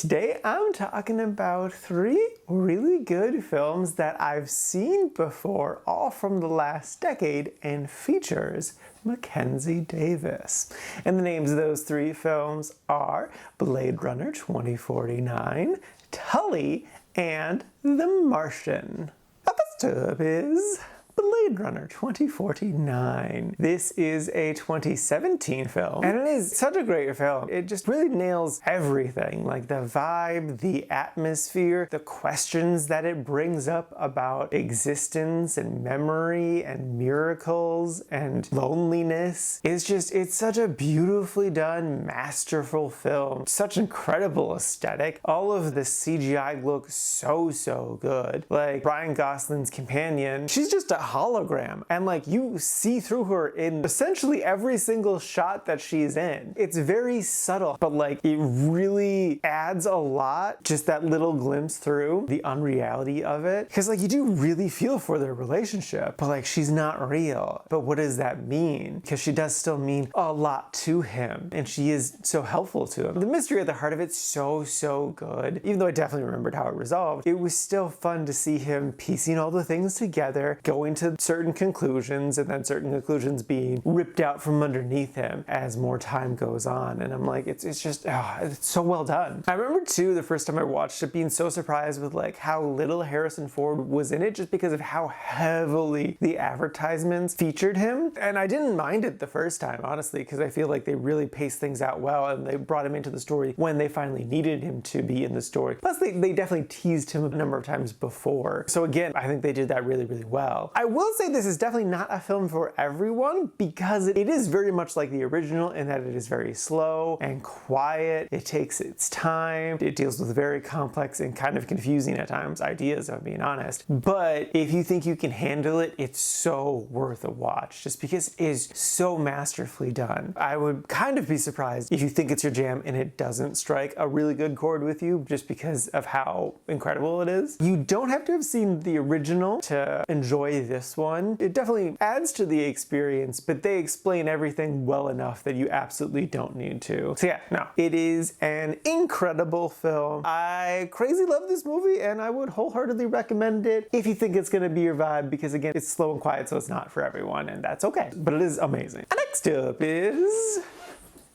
Today I'm talking about 3 really good films that I've seen before, all from the last decade, and features Mackenzie Davis. And the names of those 3 films are Blade Runner 2049, Tully, and The Martian. But first up is Blade Runner 2049. This is a 2017 film, and it is such a great film. It just really nails everything, like the vibe, the atmosphere, the questions that it brings up about existence and memory and miracles and loneliness. It's such a beautifully done, masterful film. Such incredible aesthetic. All of the CGI looks so good. Like Ryan Gosling's companion, she's just a hologram, and like you see through her in essentially every single shot that she's in. It's very subtle, but like it really adds a lot, just that little glimpse through the unreality of it, because like you do really feel for their relationship, but like she's not real. But what does that mean? Because she does still mean a lot to him, and she is so helpful to him. The mystery at the heart of it's so good. Even though I definitely remembered how it resolved, it was still fun to see him piecing all the things together, going to certain conclusions, and then certain conclusions being ripped out from underneath him as more time goes on. And I'm like, it's just, it's so well done. I remember too, the first time I watched it, being so surprised with like how little Harrison Ford was in it, just because of how heavily the advertisements featured him. And I didn't mind it the first time, honestly, because I feel like they really paced things out well, and they brought him into the story when they finally needed him to be in the story. Plus they definitely teased him a number of times before. So again, I think they did that really well. I will say this is definitely not a film for everyone, because it is very much like the original in that it is very slow and quiet. It takes its time. It deals with very complex and kind of confusing at times ideas, if I'm being honest. But if you think you can handle it, it's so worth a watch, just because it is so masterfully done. I would kind of be surprised if you think it's your jam and it doesn't strike a really good chord with you, just because of how incredible it is. You don't have to have seen the original to enjoy this one. It definitely adds to the experience, but they explain everything well enough that you absolutely don't need to. So yeah, no, it is an incredible film. I crazy love this movie, and I would wholeheartedly recommend it if you think it's gonna be your vibe, because again, it's slow and quiet, so it's not for everyone, and that's okay, but it is amazing. Next up is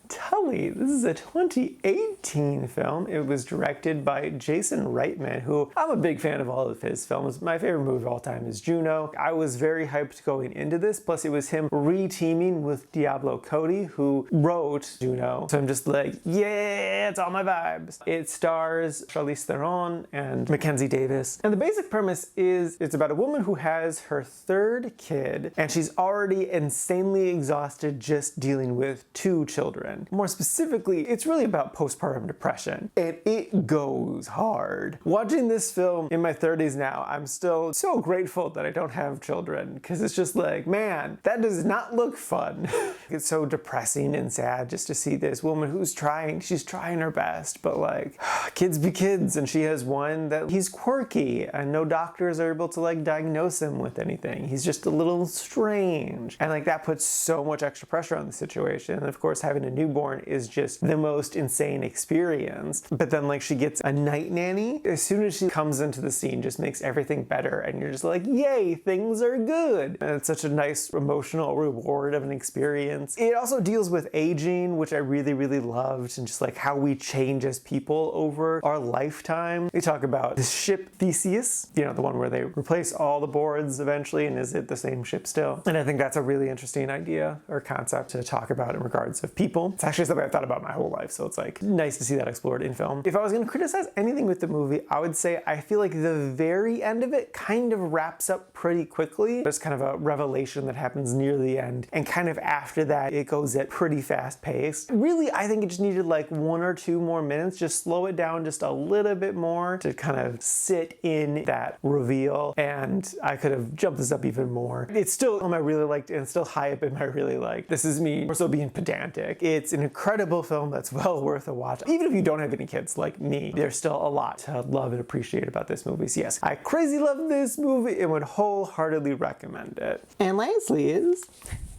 Tully. This is a 2018 film. It was directed by Jason Reitman, who I'm a big fan of all of his films. My favorite movie of all time is Juno. I was very hyped going into this, plus it was him re-teaming with Diablo Cody, who wrote Juno. So I'm just like, yeah, it's all my vibes. It stars Charlize Theron and Mackenzie Davis. And the basic premise is it's about a woman who has her 3rd kid, and she's already insanely exhausted just dealing with 2 children. More specifically, it's really about postpartum depression, and it goes hard. Watching this film in my 30s now, I'm still so grateful that I don't have children, because it's just like, man, that does not look fun. It's so depressing and sad just to see this woman who's she's trying her best, but like, kids be kids, and she has one that he's quirky, and no doctors are able to like diagnose him with anything. He's just a little strange, and like that puts so much extra pressure on the situation. And of course, having a newborn is just the most insane experience. But then like she gets a night nanny. As soon as she comes into the scene, just makes everything better, and you're just like, yay, things are good. And it's such a nice emotional reward of an experience. It also deals with aging, which I really loved, and just like how we change as people over our lifetime. They talk about the ship Theseus, you know, the one where they replace all the boards eventually, and is it the same ship still? And I think that's a really interesting idea or concept to talk about in regards of people. It's actually something I've thought about my whole life, so it's like nice to see that explored in film. If I was going to criticize anything with the movie, I would say I feel like the very end of it kind of wraps up pretty quickly. There's kind of a revelation that happens near the end, and kind of after that it goes at pretty fast pace. Really, I think it just needed like 1 or 2 more minutes, just slow it down just a little bit more to kind of sit in that reveal, and I could have jumped this up even more. It's still I really liked, and still high up in my really liked. This is me also being pedantic. It's an incredible film that's well worth a watch. Even if you don't have any kids like me, there's still a lot to love and appreciate about this movie. So yes, I crazy love this movie and would wholeheartedly recommend it. And lastly is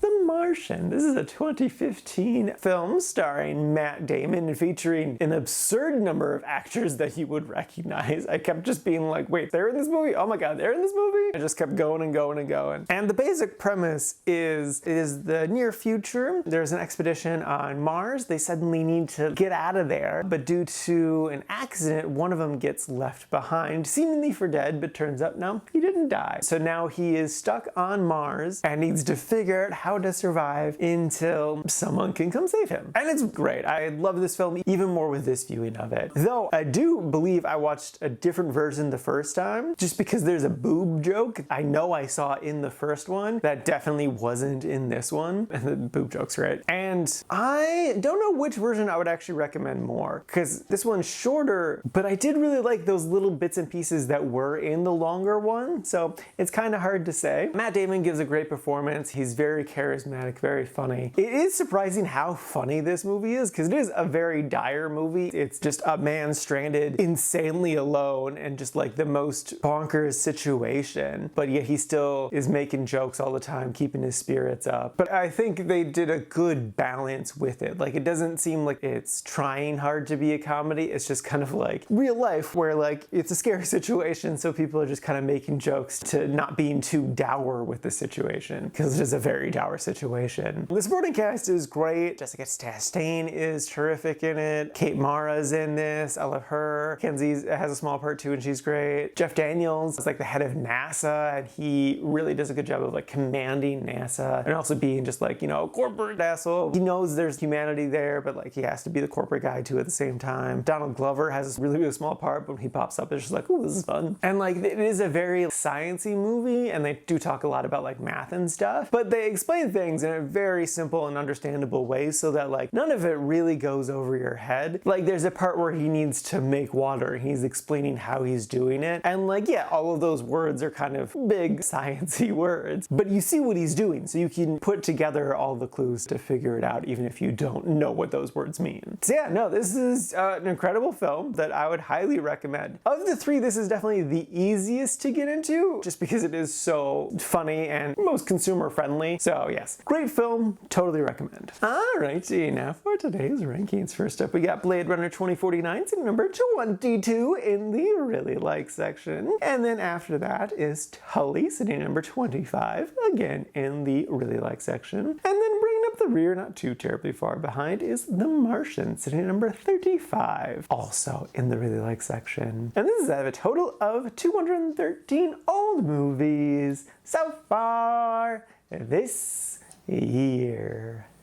The Martian. This is a 2015 film starring Matt Damon and featuring an absurd number of actors that you would recognize. I kept just being like, wait, they're in this movie? Oh my god, they're in this movie? I just kept going and going and going. And the basic premise is, it is the near future. There's an expedition on Mars. They suddenly need to get out of there, but due to an accident, one of them gets left behind, seemingly for dead, but turns out no, he didn't die. So now he is stuck on Mars and needs to figure out how to survive until someone can come save him. And it's great. I love this film even more with this viewing of it. Though I do believe I watched a different version the first time, just because there's a boob joke I know I saw in the first one that definitely wasn't in this one. And the boob joke's great. And I don't know which version I would actually recommend more, because this one's shorter, but I did really like those little bits and pieces that were in the longer one, so it's kind of hard to say. Matt Damon gives a great performance. He's very charismatic, very funny. It is surprising how funny this movie is, because it is a very dire movie. It's just a man stranded insanely alone and just like the most bonkers situation, but yet he still is making jokes all the time, keeping his spirits up. But I think they did a good balance with it. Like, it doesn't seem like it's trying hard to be a comedy. It's just kind of like real life, where like it's a scary situation, so people are just kind of making jokes to not being too dour with the situation, because it is a very dour situation. The supporting cast is great. Jessica Chastain is terrific in it. Kate Mara's in this. I love her. Mackenzie has a small part too, and she's great. Jeff Daniels is like the head of NASA, and he really does a good job of like commanding NASA and also being just like, you know, a corporate asshole. He knows there's humanity there, but like he has to be the corporate guy too at the same time. Donald Glover has this really small part, but when he pops up, it's just like, ooh, this is fun. And like, it is a very sciencey movie, and they do talk a lot about like math and stuff, but they explain things in a very simple and understandable way so that like none of it really goes over your head. Like, there's a part where he needs to make water, and he's explaining how he's doing it, and like, yeah, all of those words are kind of big sciencey words, but you see what he's doing, so you can put together all the clues to figure it out, even if you don't know what those words mean. So yeah, no, this is an incredible film that I would highly recommend. Of the three, this is definitely the easiest to get into, just because it is so funny and most consumer friendly. So yes, great film, totally recommend. Alrighty, now for today's rankings. First up, we got Blade Runner 2049, sitting number 22 in the really like section. And then after that is Tully, sitting number 25, again in the really like section. And then bringing up the rear, not too terribly far behind, is The Martian, sitting at number 35, also in the really like section. And this is out of a total of 213 old movies so far this year.